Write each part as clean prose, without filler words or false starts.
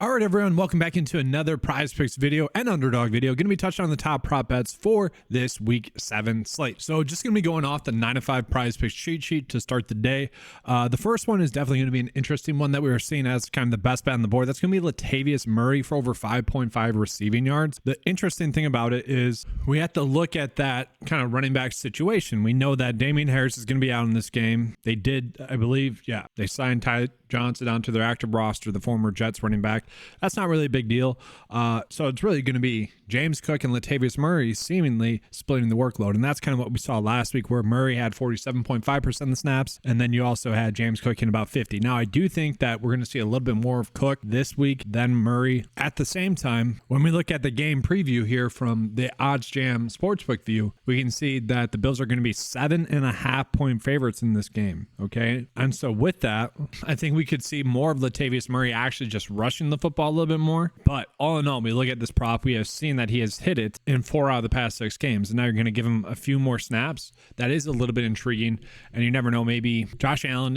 All right, everyone, welcome back into another Prize Picks video and Underdog video. Going to be touching on the top prop bets for this week 7 slate. So just going to be going off the 9 to 5 Prize Picks cheat sheet to start the day. The first one is definitely going to be an interesting one that we were seeing as kind of the best bet on the board. That's going to be Latavius Murray for over 5.5 receiving yards. The interesting thing about it is we have to look at that kind of running back situation. We know that Damian Harris is going to be out in this game. They did, I believe, they signed Ty Johnson onto their active roster, the former Jets running back. That's not really a big deal. So it's really going to be James Cook and Latavius Murray seemingly splitting the workload. And that's kind of what we saw last week, where Murray had 47.5% of the snaps. And then you also had James Cook in about 50. Now, I do think that we're going to see a little bit more of Cook this week than Murray. At the same time, when we look at the game preview here from the ODDSJAM Sportsbook view, we can see that the Bills are going to be 7.5 point favorites in this game. Okay. And so with that, I think we could see more of Latavius Murray actually just rushing the football a little bit more. But all in all, we look at this prop, we have seen that he has hit it in 4 out of the past 6 games. And now you're going to give him a few more snaps. That is a little bit intriguing. And you never know, maybe Josh Allen,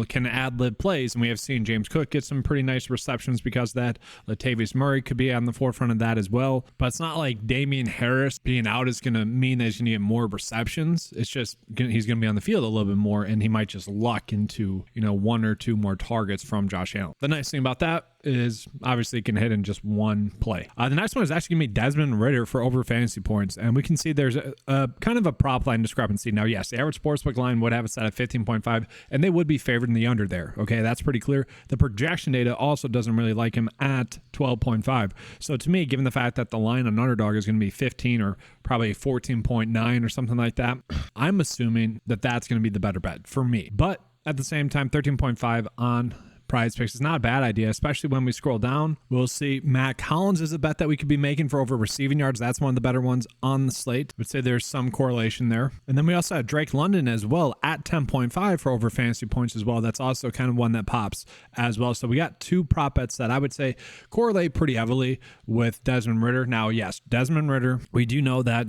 can ad-lib plays, and we have seen James Cook get some pretty nice receptions because of that. Latavius Murray could be on the forefront of that as well, but it's not like Damian Harris being out is going to mean that he's going to get more receptions. It's just he's going to be on the field a little bit more, and he might just luck into 1 or 2 more targets from Josh Allen. The nice thing about that is obviously it can hit in just one play. The next one is actually going to be Desmond Ridder for over fantasy points, and we can see there's a kind of a prop line discrepancy. Now, yes, the average sportsbook line would have it set at 15.5, and they would be favored in the under there. Okay, that's pretty clear. The projection data also doesn't really like him at 12.5. So to me, given the fact that the line on Underdog is going to be 15 or probably 14.9 or something like that, I'm assuming that that's going to be the better bet for me. But at the same time, 13.5 on Prize Picks is not a bad idea, especially when we scroll down. We'll see Matt Collins is a bet that we could be making for over receiving yards. That's one of the better ones on the slate. I would say there's some correlation there. And then we also have Drake London as well at 10.5 for over fantasy points as well. That's also kind of one that pops as well. So we got 2 prop bets that I would say correlate pretty heavily with Desmond Ridder. Now, yes, Desmond Ridder, we do know that,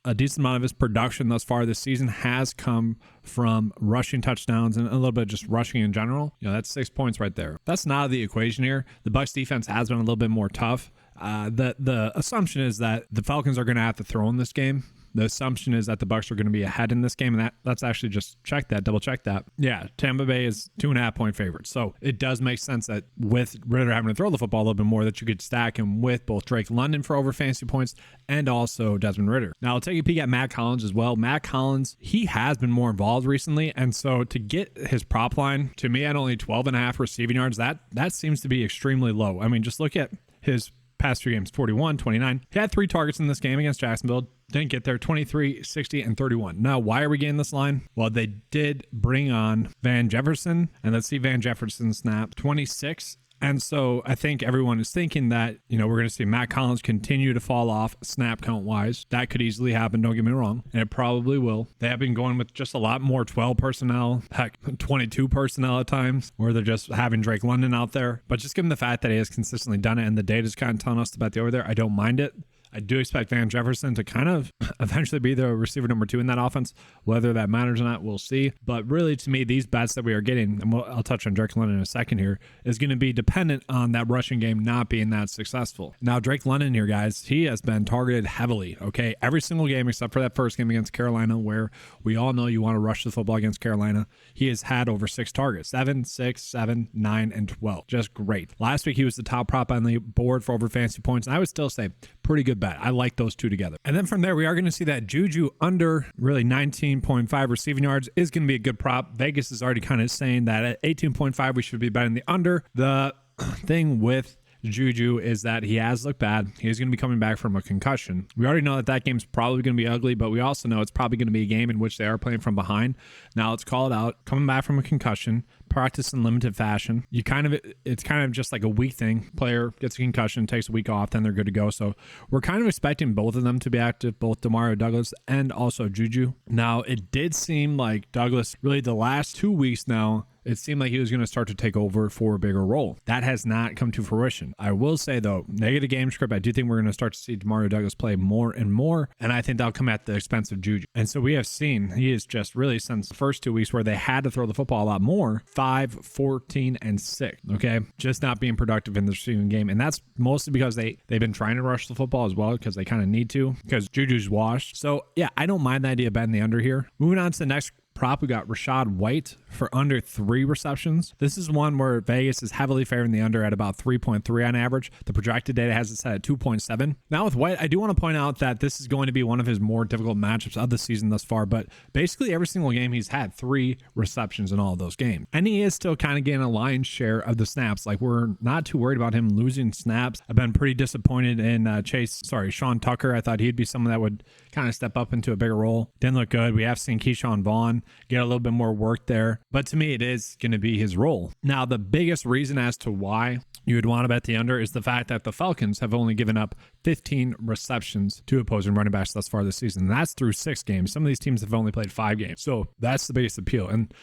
a decent amount of his production thus far this season has come from rushing touchdowns and a little bit just rushing in general. That's 6 points right there. That's not the equation here. The Bucs defense has been a little bit more tough. The assumption is that the Falcons are going to have to throw in this game. The assumption is that the Bucs are going to be ahead in this game, and that's actually just double check that. Yeah, Tampa Bay is 2.5 point favorites. So it does make sense that with Ridder having to throw the football a little bit more, that you could stack him with both Drake London for over fantasy points and also Desmond Ridder. Now, I'll take a peek at Matt Collins as well. Matt Collins, he has been more involved recently, and so to get his prop line, to me, at only 12.5 receiving yards, that seems to be extremely low. I mean, just look at his past 3 games, 41, 29. He had 3 targets in this game against Jacksonville. Didn't get there, 23, 60, and 31. Now, why are we getting this line? Well, they did bring on Van Jefferson, and let's see Van Jefferson snap 26. And so I think everyone is thinking that, we're going to see Matt Collins continue to fall off snap count wise. That could easily happen, don't get me wrong, and it probably will. They have been going with just a lot more 12 personnel, heck, 22 personnel at times, where they're just having Drake London out there. But just given the fact that he has consistently done it and the data's kind of telling us to bet the over there, I don't mind it. I do expect Van Jefferson to kind of eventually be the receiver number 2 in that offense. Whether that matters or not, we'll see. But really, to me, these bets that we are getting, and I'll touch on Drake London in a second here, is going to be dependent on that rushing game not being that successful. Now, Drake London here, guys, he has been targeted heavily, okay? Every single game except for that first game against Carolina, where we all know you want to rush the football against Carolina. He has had over 6 targets, 7, 6, 7, 9, and 12. Just great. Last week, he was the top prop on the board for over fantasy points, and I would still say pretty good bet. I like those 2 together. And then from there, we are going to see that JuJu under really 19.5 receiving yards is going to be a good prop. Vegas is already kind of saying that at 18.5, we should be betting the under. The thing with JuJu is that he has looked bad. He's going to be coming back from a concussion. We already know that game's probably going to be ugly, but we also know it's probably going to be a game in which they are playing from behind. Now, let's call it out. Coming back from a concussion, practice in limited fashion. It's kind of just like a week thing. Player gets a concussion, takes a week off, then they're good to go. So we're kind of expecting both of them to be active, both Demario Douglas and also JuJu. Now, it did seem like Douglas, really the last 2 weeks now, it seemed like he was going to start to take over for a bigger role. That has not come to fruition. I will say, though, negative game script, I do think we're going to start to see Demario Douglas play more and more, and I think that'll come at the expense of JuJu. And so we have seen he is just really, since the first 2 weeks where they had to throw the football a lot more, 5, 14, and 6. Okay, just not being productive in the receiving game, and that's mostly because they've been trying to rush the football as well, because they kind of need to, because JuJu's washed. So yeah, I don't mind the idea of betting the under here. Moving on to the next prop, we got Rachaad White for under 3 receptions. This is one where Vegas is heavily favoring the under at about 3.3 on average. The projected data has it set at 2.7. Now with White, I do want to point out that this is going to be one of his more difficult matchups of the season thus far, but basically every single game he's had 3 receptions in all of those games. And he is still kind of getting a lion's share of the snaps. Like, we're not too worried about him losing snaps. I've been pretty disappointed in Sean Tucker. I thought he'd be someone that would kind of step up into a bigger role. Didn't look good. We have seen Keyshawn Vaughn get a little bit more work there, but to me, it is going to be his role. Now, the biggest reason as to why you would want to bet the under is the fact that the Falcons have only given up 15 receptions to opposing running backs thus far this season. That's through 6 games. Some of these teams have only played 5 games. So that's the biggest appeal. And,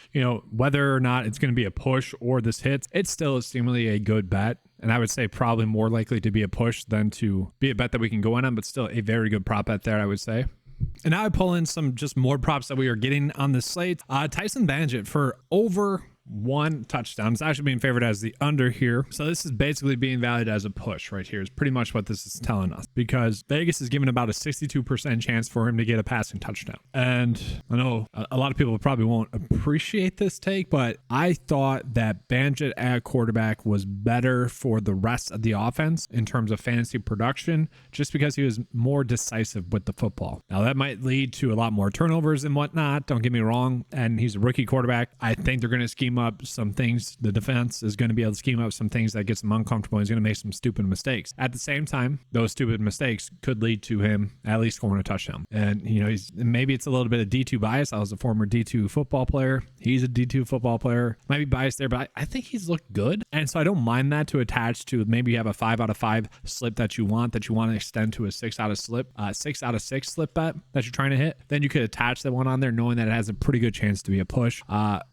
whether or not it's going to be a push or this hits, it still is seemingly a good bet. And I would say probably more likely to be a push than to be a bet that we can go in on, but still a very good prop bet there, I would say. And now I pull in some just more props that we are getting on the slate. Tyson Bagent for over 1 touchdown. It's actually being favored as the under here. So this is basically being valued as a push right here is pretty much what this is telling us, because Vegas is giving about a 62% chance for him to get a passing touchdown. And I know a lot of people probably won't appreciate this take, but I thought that Bagent at quarterback was better for the rest of the offense in terms of fantasy production, just because he was more decisive with the football. Now that might lead to a lot more turnovers and whatnot. Don't get me wrong. And he's a rookie quarterback. I think they're going to scheme up some things. The defense is going to be able to scheme up some things that gets him uncomfortable. He's going to make some stupid mistakes. At the same time, those stupid mistakes could lead to him at least scoring a touchdown. And, maybe it's a little bit of D2 bias. I was a former D2 football player. He's a D2 football player. Might be biased there, but I think he's looked good. And so I don't mind that to attach to maybe you have a 5 out of 5 slip that you want to extend to a 6 out of 6 slip bet that you're trying to hit. Then you could attach that one on there knowing that it has a pretty good chance to be a push.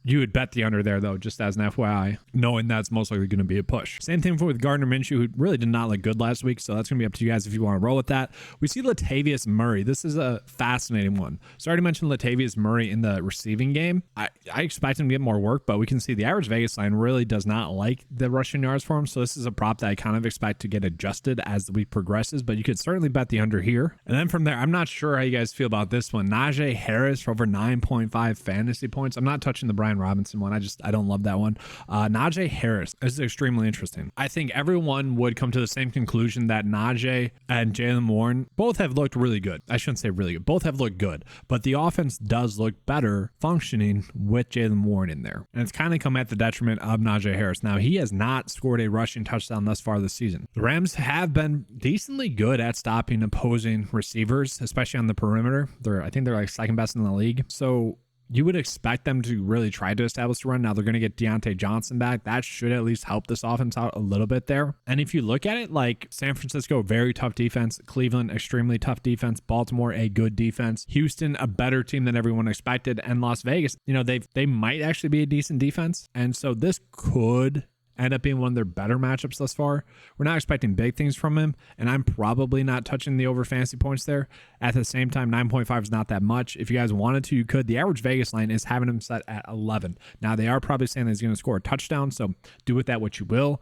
You would bet the under there though, just as an FYI, knowing that's most likely going to be a push. Same thing with Gardner Minshew, who really did not look good last week. So that's going to be up to you guys if you want to roll with that. We see Latavius Murray. This is a fascinating one. So I already mentioned Latavius Murray in the receiving game. I expect him to get more work, but we can see the average Vegas line really does not like the rushing yards for him. So this is a prop that I kind of expect to get adjusted as the week progresses, but you could certainly bet the under here. And then from there, I'm not sure how you guys feel about this one. Najee Harris for over 9.5 fantasy points. I'm not touching the Brian Robinson one. I don't love that one. Najee Harris, this is extremely interesting. I think everyone would come to the same conclusion that Najee and Jaylen Warren both have looked really good. I shouldn't say really good. Both have looked good, but the offense does look better functioning with Jaylen Warren in there. And it's kind of come at the detriment of Najee Harris. Now, he has not scored a rushing touchdown thus far this season. The Rams have been decently good at stopping opposing receivers, especially on the perimeter. I think they're like second best in the league. So you would expect them to really try to establish a run. Now they're going to get Deontay Johnson back. That should at least help this offense out a little bit there. And if you look at it, like San Francisco, very tough defense. Cleveland, extremely tough defense. Baltimore, a good defense. Houston, a better team than everyone expected. And Las Vegas, they might actually be a decent defense. And so this could end up being one of their better matchups thus far. We're not expecting big things from him, and I'm probably not touching the over fantasy points there. At the same time, 9.5 is not that much. If you guys wanted to, you could. The average Vegas line is having him set at 11. Now, they are probably saying that he's going to score a touchdown, so do with that what you will.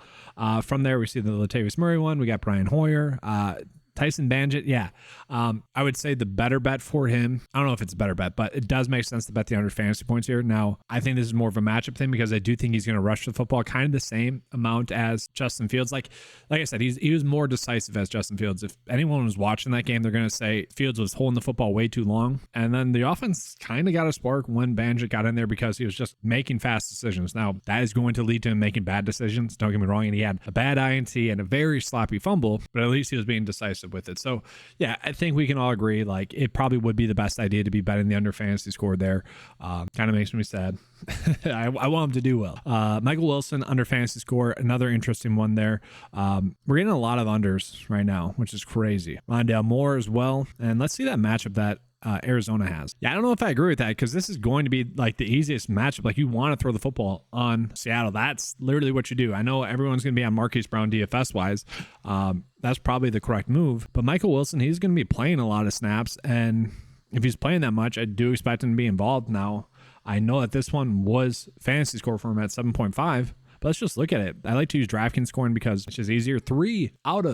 From there, we see the Latavius Murray one. We got Brian Hoyer. Tyson Bagent, yeah. I would say the better bet for him, I don't know if it's a better bet, but it does make sense to bet the under fantasy points here. Now, I think this is more of a matchup thing because I do think he's going to rush the football kind of the same amount as Justin Fields. Like I said, he was more decisive as Justin Fields. If anyone was watching that game, they're going to say Fields was holding the football way too long. And then the offense kind of got a spark when Bagent got in there because he was just making fast decisions. Now, that is going to lead to him making bad decisions. Don't get me wrong. And he had a bad INT and a very sloppy fumble, but at least he was being decisive with it. So yeah, I think we can all agree like it probably would be the best idea to be betting the under fantasy score there. Kind of makes me sad. I want him to do well. Michael Wilson under fantasy score, another interesting one there. We're getting a lot of unders right now, which is crazy. Rondale Moore as well. And let's see that matchup that Arizona has. Yeah, I don't know if I agree with that, because this is going to be like the easiest matchup. Like, you want to throw the football on Seattle. That's literally what you do. I know everyone's going to be on Marquise Brown DFS wise. That's probably the correct move. But Michael Wilson, he's going to be playing a lot of snaps, and if he's playing that much, I do expect him to be involved. Now, I know that this one was fantasy score for him at 7.5. But let's just look at it. I like to use DraftKings scoring because it's just easier. 4 out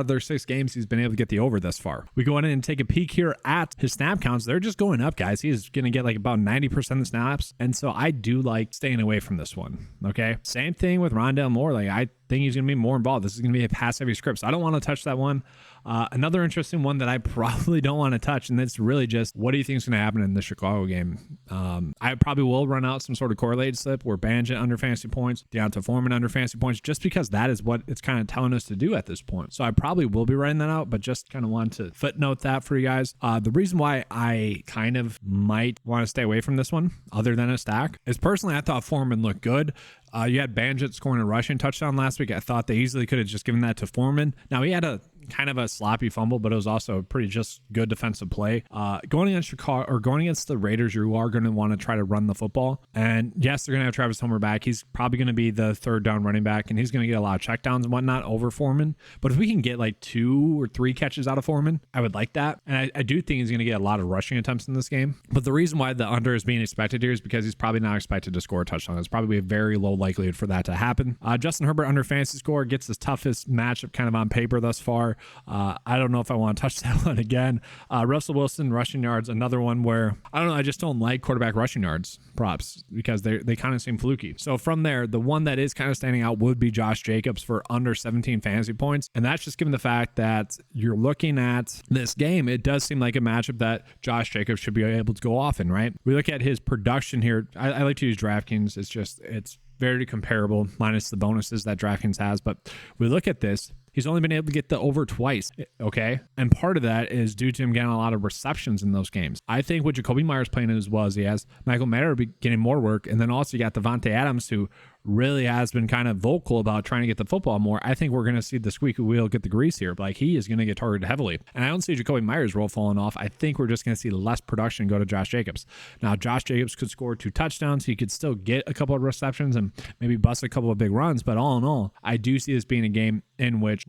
of their 6 games, he's been able to get the over thus far. We go in and take a peek here at his snap counts. They're just going up, guys. He's going to get like about 90% of the snaps. And so I do like staying away from this one. Okay. Same thing with Rondale Moore. Like, I think he's going to be more involved. This is going to be a pass-heavy script, so I don't want to touch that one. Another interesting one that I probably don't want to touch, and it's really just, what do you think is going to happen in the Chicago game? I probably will run out some sort of correlated slip where Banjit under fantasy points, Deonta Foreman under fantasy points, just because that is what it's kind of telling us to do at this point. So I probably will be writing that out, but just kind of want to footnote that for you guys. The reason why I kind of might want to stay away from this one, other than a stack, is personally I thought Foreman looked good. You had Banjit scoring a rushing touchdown last week. I thought they easily could have just given that to Foreman. Now, he had a kind of a sloppy fumble, but it was also a pretty just good defensive play. Going against Chicago, or going against the Raiders, you are going to want to try to run the football. And yes, they're going to have Travis Homer back. He's probably going to be the third down running back, and he's going to get a lot of checkdowns and whatnot over Foreman. But if we can get like 2 or 3 catches out of Foreman, I would like that. And I do think he's going to get a lot of rushing attempts in this game. But the reason why the under is being expected here is because he's probably not expected to score a touchdown. It's probably a very low likelihood for that to happen. Justin Herbert under fantasy score gets his toughest matchup kind of on paper thus far. I don't know if I want to touch that one again. Russell Wilson rushing yards, another one where I don't know, I just don't like quarterback rushing yards props because they kind of seem fluky. So from there, the one that is kind of standing out would be Josh Jacobs for under 17 fantasy points. And that's just given the fact that you're looking at this game, it does seem like a matchup that Josh Jacobs should be able to go off in, right? We look at his production here. I like to use DraftKings. It's very comparable minus the bonuses that DraftKings has. But we look at this. He's only been able to get the over twice, okay? And part of that is due to him getting a lot of receptions in those games. I think with Jacoby Myers playing as well as he has, Michael Mayer be getting more work, and then also you got Devontae Adams, who really has been kind of vocal about trying to get the football more. I think we're going to see the squeaky wheel get the grease here. Like, he is going to get targeted heavily. And I don't see Jacoby Myers' role falling off. I think we're just going to see less production go to Josh Jacobs. Now, Josh Jacobs could score 2 touchdowns. He could still get a couple of receptions and maybe bust a couple of big runs. But all in all, I do see this being a game in which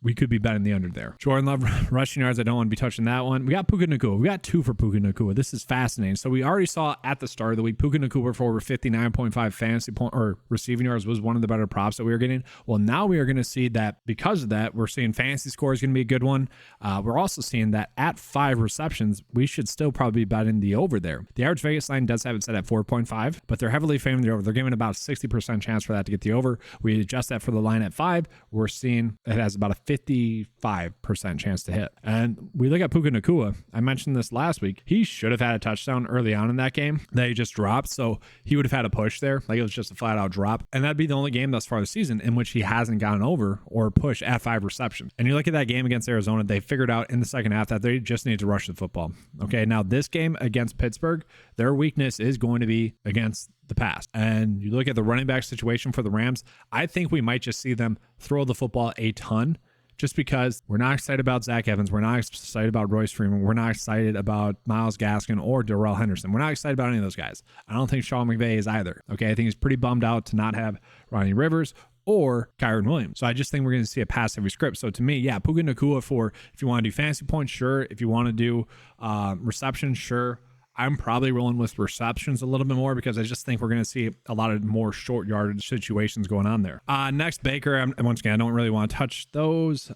we could be betting the under there. Jordan Love rushing yards, I don't want to be touching that one. We got Puka Nacua. We got 2 for Puka Nacua. This is fascinating. So we already saw at the start of the week, Puka Nacua for over 59.5 fantasy point or receiving yards was one of the better props that we were getting. Well, now we are going to see that because of that, we're seeing fantasy score is going to be a good one. We're also seeing that at 5 receptions, we should still probably be betting the over there. The average Vegas line does have it set at 4.5, but they're heavily favoring the over. They're giving about 60% chance for that to get the over. We adjust that for the line at 5. We're seeing it has about a 55% chance to hit. And we look at Puka Nacua. I mentioned this last week. He should have had a touchdown early on in that game that he just dropped. So he would have had a push there. Like, it was just a flat out drop. And that'd be the only game thus far this season in which he hasn't gotten over or push at 5 receptions. And you look at that game against Arizona, they figured out in the second half that they just need to rush the football. Okay, now this game against Pittsburgh, their weakness is going to be against the pass. And you look at the running back situation for the Rams, I think we might just see them throw the football a ton. Just because we're not excited about Zach Evans. We're not excited about Royce Freeman. We're not excited about Myles Gaskin or Darrell Henderson. We're not excited about any of those guys. I don't think Sean McVay is either. Okay, I think he's pretty bummed out to not have Ronnie Rivers or Kyron Williams. So I just think we're going to see a pass-heavy script. So to me, yeah, Puka Nacua for if you want to do fantasy points, sure. If you want to do receptions, sure. I'm probably rolling with receptions a little bit more because I just think we're going to see a lot of more short yardage situations going on there. Next, Baker. Once again, I don't really want to touch those.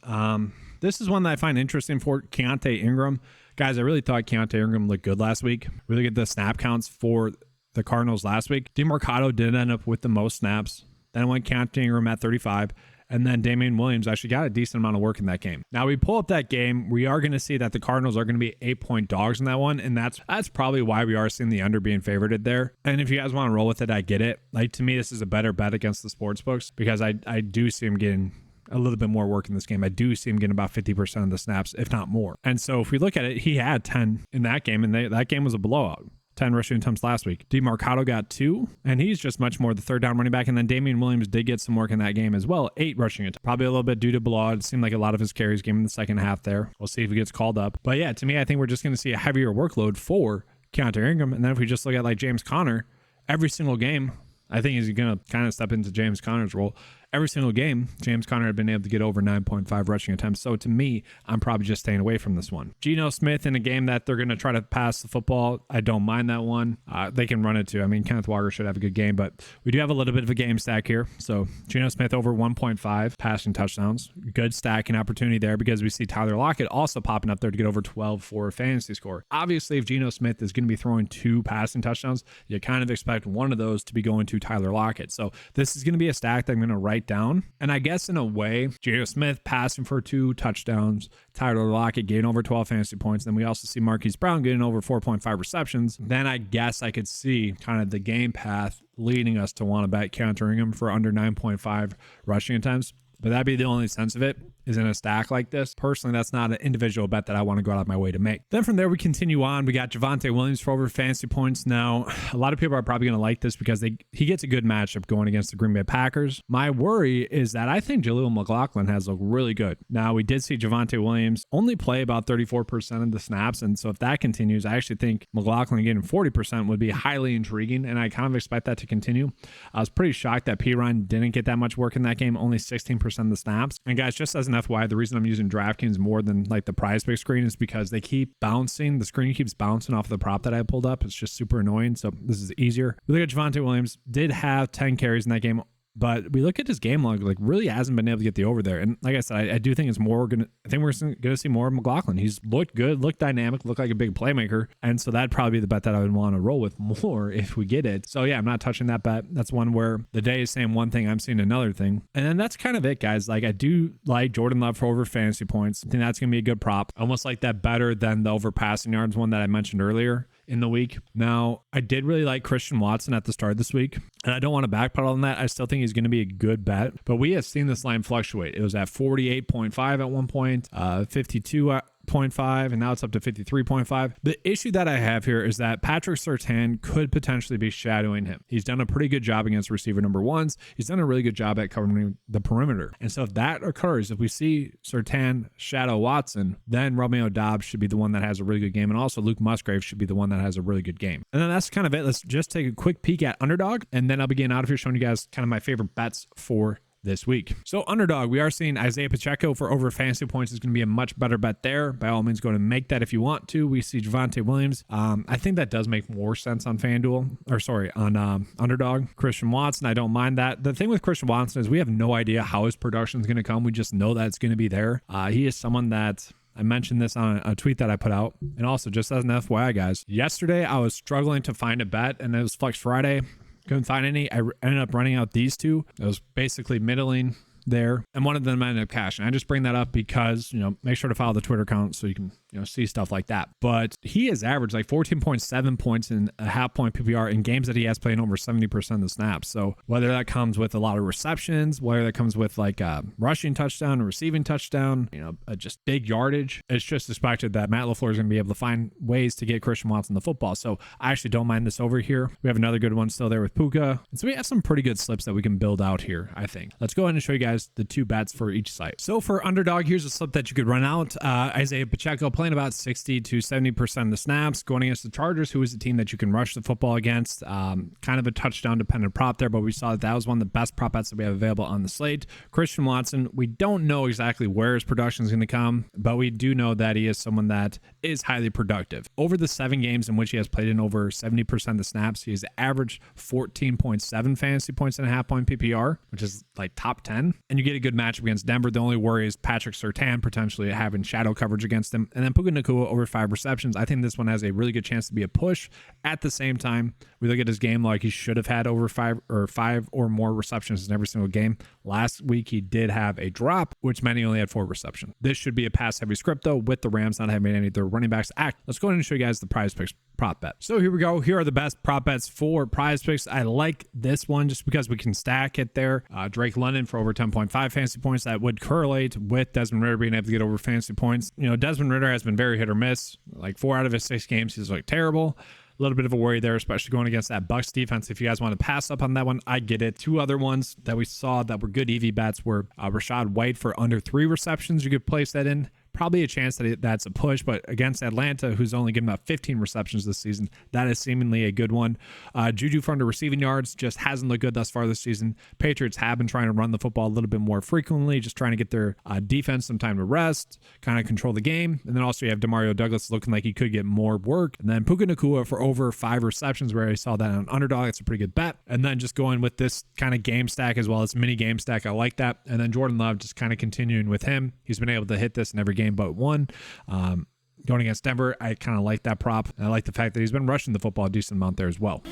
This is one that I find interesting for Keaontay Ingram. Guys, I really thought Keaontay Ingram looked good last week. Really get the snap counts for the Cardinals last week. DeMarcado did end up with the most snaps. Then I went Keaontay Ingram at 35. And then Damian Williams actually got a decent amount of work in that game. Now we pull up that game. We are going to see that the Cardinals are going to be 8-point dogs in that one. And that's probably why we are seeing the under being favorited there. And if you guys want to roll with it, I get it. Like, to me, this is a better bet against the sports books because I do see him getting a little bit more work in this game. I do see him getting about 50% of the snaps, if not more. And so if we look at it, he had 10 in that game, and that game was a blowout. 10 rushing attempts last week. DeMarcado got 2, and he's just much more the third down running back. And then Damian Williams did get some work in that game as well. 8 rushing attempts. Probably a little bit due to Blood. It seemed like a lot of his carries came in the second half there. We'll see if he gets called up. But yeah, to me, I think we're just going to see a heavier workload for Keaontay Ingram. And then if we just look at like James Conner, every single game, I think he's going to kind of step into James Conner's role. Every single game, James Conner had been able to get over 9.5 rushing attempts. So to me, I'm probably just staying away from this one. Geno Smith in a game that they're going to try to pass the football. I don't mind that one. They can run it too. I mean, Kenneth Walker should have a good game, but we do have a little bit of a game stack here. So Geno Smith over 1.5 passing touchdowns. Good stacking opportunity there because we see Tyler Lockett also popping up there to get over 12 for a fantasy score. Obviously, if Geno Smith is going to be throwing 2 passing touchdowns, you kind of expect one of those to be going to Tyler Lockett. So this is going to be a stack that I'm going to write down. And I guess in a way, Geno Smith passing for 2 touchdowns, Tyler Lockett getting over 12 fantasy points. Then we also see Marquise Brown getting over 4.5 receptions. Then I guess I could see kind of the game path leading us to want to bet Keaontay Ingram for under 9.5 rushing attempts. But that'd be the only sense of it, is in a stack like this. Personally, that's not an individual bet that I want to go out of my way to make. Then from there, we continue on. We got Javonte Williams for over fantasy points. Now, a lot of people are probably going to like this because he gets a good matchup going against the Green Bay Packers. My worry is that I think Jaleel McLaughlin has looked really good. Now, we did see Javonte Williams only play about 34% of the snaps, and so if that continues, I actually think McLaughlin getting 40% would be highly intriguing, and I kind of expect that to continue. I was pretty shocked that P. Ryan didn't get that much work in that game, only 16% of the snaps. And guys, just as an FYI, the reason I'm using DraftKings more than like the PrizePicks screen is because they keep bouncing. The screen keeps bouncing off of the prop that I pulled up. It's just super annoying. So this is easier. We look at Javonte Williams, did have 10 carries in that game. But we look at his game log, like really hasn't been able to get the over there. And like I said, I do think it's more going to, I think we're going to see more of McLaughlin. He's looked good, looked dynamic, looked like a big playmaker. And so that'd probably be the bet that I would want to roll with more if we get it. So yeah, I'm not touching that bet. That's one where the day is saying one thing, I'm seeing another thing. And then that's kind of it, guys. Like I do like Jordan Love for over fantasy points. I think that's going to be a good prop. Almost like that better than the over passing yards one that I mentioned earlier in the week. Now, I did really like Christian Watson at the start of this week, and I don't want to backpedal on that. I still think he's going to be a good bet, but we have seen this line fluctuate. It was at 48.5 at one point, 52 0.5, and now it's up to 53.5. The issue that I have here is that Patrick Surtain could potentially be shadowing him. He's done a pretty good job against receiver number ones. He's done a really good job at covering the perimeter. And so if that occurs, if we see Surtain shadow Watson, then Romeo Doubs should be the one that has a really good game. And also Luke Musgrave should be the one that has a really good game. And then that's kind of it. Let's just take a quick peek at Underdog, and then I'll be getting out of here showing you guys kind of my favorite bets for this week. So Underdog, we are seeing Isaiah Pacheco for over fantasy points is going to be a much better bet there. By all means, go to make that if you want to. We see Javonte Williams. I think that does make more sense on on Underdog. Christian Watson, I don't mind that. The thing with Christian Watson is we have no idea how his production is going to come. We just know that it's going to be there. He is someone that I mentioned this on a tweet that I put out. And also, just as an FYI, guys, yesterday I was struggling to find a bet, and it was Flex Friday. Couldn't find any. I ended up running out these two. It was basically middling there, and one of them ended up cashing. I just bring that up because, make sure to follow the Twitter account so you can, see stuff like that. But he has averaged like 14.7 points in a half point PPR in games that he has played over 70% of the snaps. So whether that comes with a lot of receptions, whether that comes with like a rushing touchdown, a receiving touchdown, just big yardage, it's just expected that Matt LaFleur is going to be able to find ways to get Christian Watson the football. So I actually don't mind this over here. We have another good one still there with Puka. And so we have some pretty good slips that we can build out here, I think. Let's go ahead and show you guys the two bets for each site. So for Underdog, here's a slip that you could run out. Isaiah Pacheco playing about 60 to 70% of the snaps, going against the Chargers, who is a team that you can rush the football against. Kind of a touchdown dependent prop there, but we saw that was one of the best prop bets that we have available on the slate. Christian Watson, we don't know exactly where his production is going to come, but we do know that he is someone that is highly productive. Over the 7 games in which he has played in over 70% of the snaps, he has averaged 14.7 fantasy points and a half point PPR, which is like top 10. And you get a good matchup against Denver. The only worry is Patrick Surtain potentially having shadow coverage against him. And then Puka Nacua over 5 receptions. I think this one has a really good chance to be a push. At the same time, we look at his game like he should have had over 5 or more receptions in every single game. Last week, he did have a drop, which meant he only had 4 receptions. This should be a pass-heavy script, though, with the Rams not having any of their running backs act. Let's go ahead and show you guys the PrizePicks prop bet. So here we go. Here are the best prop bets for PrizePicks. I like this one just because we can stack it there. Drake London for over 10.5 fantasy points. That would correlate with Desmond Ridder being able to get over fantasy points. Desmond Ridder has been very hit or miss. Like 4 out of his 6 games, he's like terrible. A little bit of a worry there, especially going against that Bucs defense. If you guys want to pass up on that one, I get it. Two other ones that we saw that were good EV bets were Rachaad White for under 3 receptions. You could place that in. Probably a chance that that's a push, but against Atlanta, who's only given up 15 receptions this season, that is seemingly a good one. JuJu for under receiving yards just hasn't looked good thus far this season. Patriots have been trying to run the football a little bit more frequently, just trying to get their defense some time to rest, kind of control the game. And then also you have Demario Douglas looking like he could get more work. And then Puka Nacua for over 5 receptions, where I saw that on Underdog. It's a pretty good bet. And then just going with this kind of game stack as well as mini game stack, I like that. And then Jordan Love, just kind of continuing with him. He's been able to hit this in every game but one. Going against Denver, I kind of like that prop. And I like the fact that he's been rushing the football a decent amount there as well.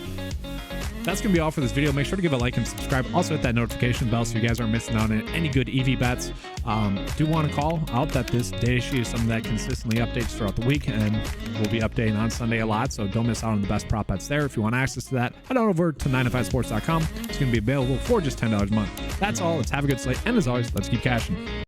That's going to be all for this video. Make sure to give a like and subscribe. Also hit that notification bell so you guys aren't missing out on any good EV bets. Do want to call out that this data sheet is something that consistently updates throughout the week, and we'll be updating on Sunday a lot, so don't miss out on the best prop bets there. If you want access to that, head on over to 905sports.com. It's going to be available for just $10 a month. That's all. Let's have a good slate, and as always, let's keep cashing.